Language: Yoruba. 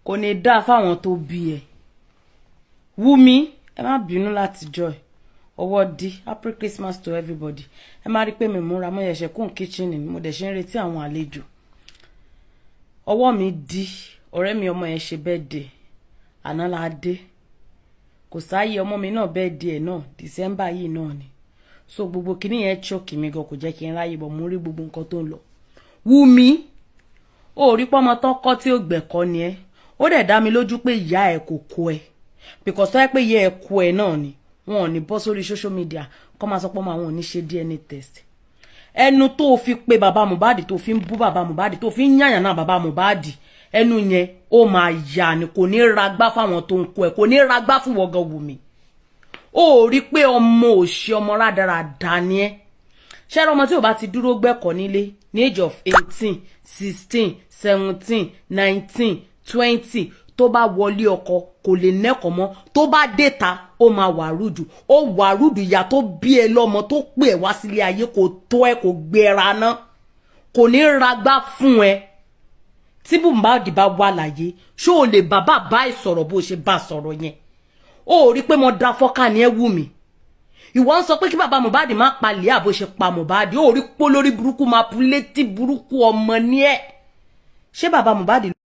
kò ní dá fáwọn tó bí ẹ. Wunmi, ẹ má bínú láti joy. Ọwọ́ di. Happy Christmas to everybody. Ẹ má rí pé mi múra mo yẹ̀ṣẹ̀ kún kitchen ni mo dẹ̀ ṣe ń retí àwọn àlejò. Ọwọ́ mi di. Ọ̀rẹ́ mi ọmọ yẹn ṣe birthday. Àná la dé. Kò sáyé ọmọ mi náà birthday náà December yìí náà ni. So gbogbo kíní yẹn choke mi gan kò jẹ́ kí n ráyè bọ̀ mo rí gbogbo nǹkan tó ń lọ. Wunmi, ó rí pọ́mọ tó kọ́ tí ó gbẹ̀kọ́ ni ẹ́. Ó dẹ̀ dá mi lójú pé ìyá ẹ̀ kò kọ́ ẹ. Because tó yẹ pé ìyá ẹ̀ kọ́ ẹ náà ni. Wọn ò ní bọ́ sórí social media kọ́ máa sọ pé àwọn ò ní ṣe DNA test. Ẹnu tó fi pé bàbá Mohbad tó fi ń bú bàbá Mohbad tó fi ń yàyàn náà bàbá Mohbad. Ẹnu yẹn ó máa yà ni kò ní ragbá fáwọn tó ń kọ́ ẹ kò ní ragbá fún wọ́gàn Wunmi. Ó rí pé ọmọ òṣì ọmọ rádaràda ni ẹ́. Ṣé ọmọ tí ò bá ti dúró gbẹ́kọ̀ nílé ní age of 18, 16, 17, 19, 20 tó bá wọlé ọkọ kò lè nẹ́kọ̀ mọ́ tó bá déta ó máa wà rúdù ó wà rúdù ìyá tó bí ẹ lọ́mọ tó pè ẹ wá sílé ayé kò tó ẹ kò gbéra ná kò ní ragbá fún ẹ tí Mohbad bá wà láyé ṣó o lè bàbá bá ìsọ̀rọ̀ bó ṣe bá sọ̀rọ̀ yẹn ó rí pé mo da fọ́ká ni ẹ Wunmi ìwọ ń sọ pé kí bàbá Mohbad má palẹ̀ àbó ṣe pa Mohbad ó rí pó lórí burúkú máa pu létí burúkú ọmọ ni ẹ ṣé bàbá Mohbad